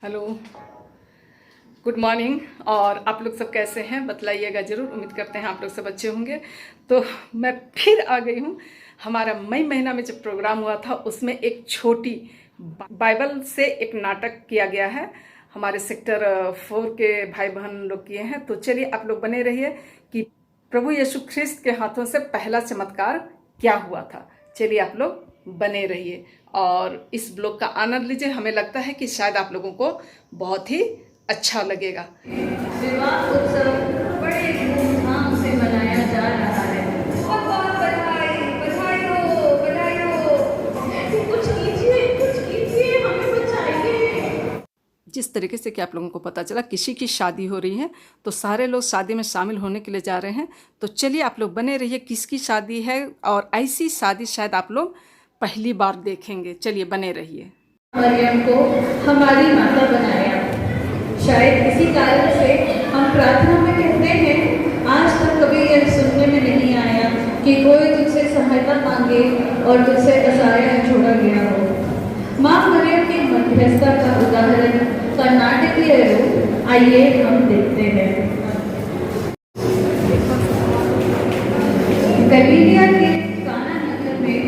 Hello, good morning. और आप लोग सब कैसे हैं बतलाइएगा ज़रूर। उम्मीद करते हैं आप लोग सब अच्छे होंगे। तो मैं फिर आ गई हूँ। हमारा मई महीना में जब प्रोग्राम हुआ था उसमें एक छोटी बाइबल से एक नाटक किया गया है। हमारे सेक्टर 4 के भाई बहन लोग किए हैं। तो चलिए आप लोग बने रहिए कि प्रभु यीशु ख्रिस्त के हाथों से पहला चमत्कार क्या हुआ था। चलिए आप लोग बने रहिए और इस ब्लॉग का आनंद लीजिए। हमें लगता है कि शायद आप लोगों को बहुत ही अच्छा लगेगा। विवाह उत्सव बड़े धूमधाम से मनाया जा रहा है। बहुत बहुत बधाई, बधाई हो, बधाई हो। कुछ कीजिए, हमें बचाइए। जिस तरीके से कि आप लोगों को पता चला किसी की शादी हो रही है तो सारे लोग शादी में शामिल होने के लिए जा रहे हैं। तो चलिए आप लोग बने रहिए किसकी शादी है, और ऐसी शादी शायद आप लोग पहली बार देखेंगे। चलिए बने रहिए। मरियम को हमारी माता बनाया। शायद इसी कारण से हम प्रार्थना में कहते हैं, आज तक कभी यह सुनने में नहीं आया कि कोई तुझसे सहायता मांगे और तुझसे असहाय छोड़ा गया हो। माँ मरियम की मध्यस्थता का उदाहरण का नाटकीय रूप आइए हम देखते हैं। गलीलिया के काना नगर में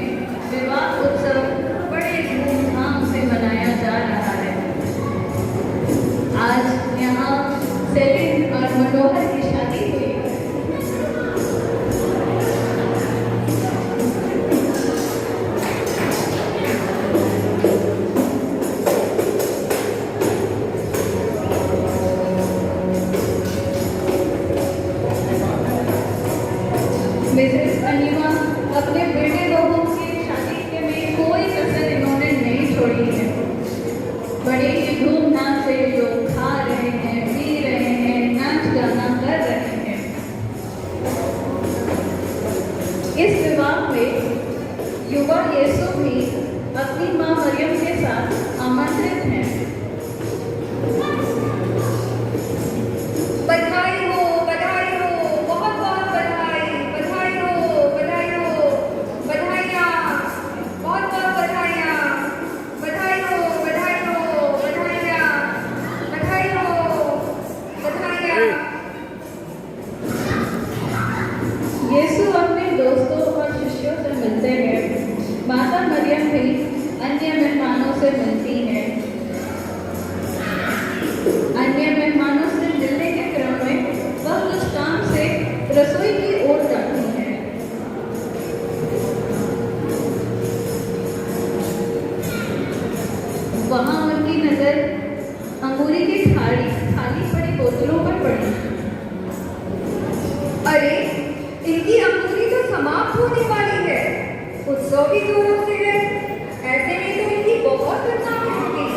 विवाह उत्सव बड़े धूमधाम से मनाया जा रहा है। आज यहाँ सेलिन और मनोहर की शादी हुई। मिसेस अनिमा अपने बेटे बहू की शादी के में कोई कसर इन्होंने नहीं छोड़ी है। बड़े ही धूमधाम से लोग खा रहे हैं, पी रहे हैं, नाच गाना कर रहे हैं। इस विवाह में युवा यीशु भी अपनी मां मरियम के साथ आमंत्रित हैं। बधाई हो, बधाई हो, बहुत बहुत बधाई, बधाई हो, बधाई हो, बधाइयाँ, बहुत बहुत बधाइयाँ, बधाई हो, बधाई हो, बधाइयाँ, बधाई हो, बधाइयाँ। यीशु अपने दोस्तों और शिष्यों से मिलते हैं। माता मरियम भी अन्य मेहमानों से मिलती हैं। अन्य मेहमानों से मिलने के क्रम में वह कुछ काम से रसोई की ओर जाती हैं। वहां उनकी नजर अंगूरी की खाली पड़ी बोतलों पर पड़ी। अरे, इनकी अंगूरी तो समाप्त होने वाली है। उत्सव भी जोरों से है। ऐसे में तो इनकी बहुत बदनामी होगी।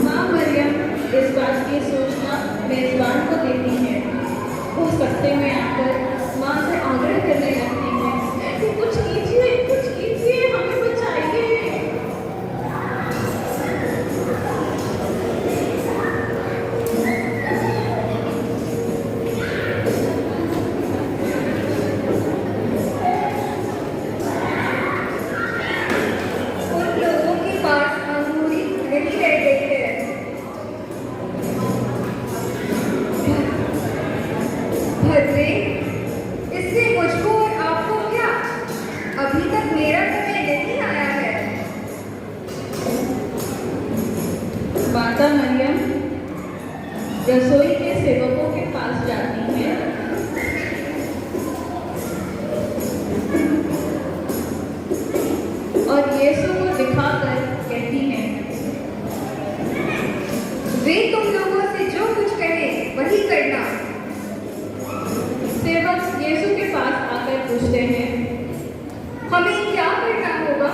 माँ मरियम इस बात की सूचना मेजबान को देती है। वो सत्ते में आकर माँ से आग्रह करने लगती है कि कुछ कीजिए, हमें बचाइए। उन लोगों के पास अंगूरी नहीं रह गई है। भद्रे, इससे मुझको और आपको क्या? अभी तक मेरा समय नहीं आया है। माता मरियम रसोई के सेवकों के पास जाती है और यीशु को दिखाकर कहती है, वे तुम लोगों से जो कुछ कहे वही करना। सेवक यीशु के पास आकर पूछते हैं, हमें क्या करना होगा?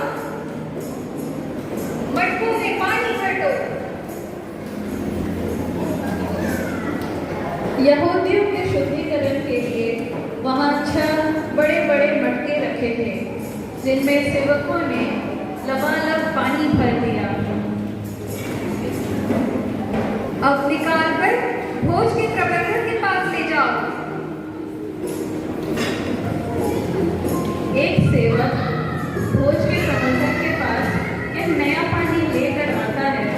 मटकों में पानी भर दो। यहूदियों के शुद्धिकरण के लिए वहां 6 बड़े बड़े मटके रखे थे, जिनमें सेवकों ने लबालब पानी भर दिया। अब निकाल कर भोज के प्रबंधक के पास ले जाओ। एक सेवक भोज के प्रबंधक के पास यह नया पानी लेकर आता है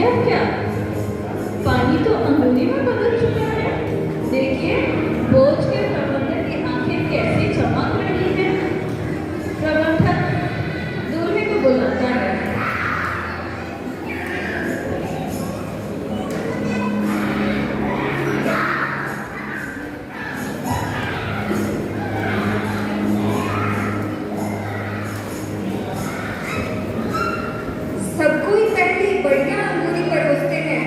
है अब क्या? पानी तो अंगूरी में बदल चुका है। देखिए बोझ के प्रबंधक की आंखें कैसी चमक रही हैं। प्रबंधक दूल्हे को बुलाता है। सब कोई पहले बढ़िया अंगूरी परोसते हैं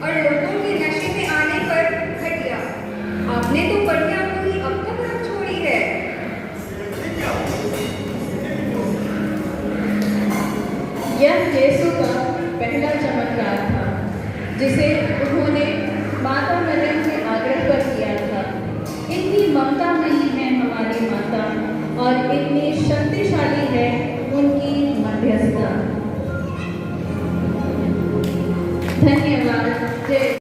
और लोगों के नशे में आने पर घटिया। आपने तो बढ़िया अंगूरी अब तक रख छोड़ी है। यह यीशु का पहला चमत्कार था जिसे उन्होंने माता मरियम के आग्रह पर किया था। इतनी ममता नहीं है हमारी माता और इतनी शक्तिशाली है उनकी मध्यस्थता। धन्यवाद। जय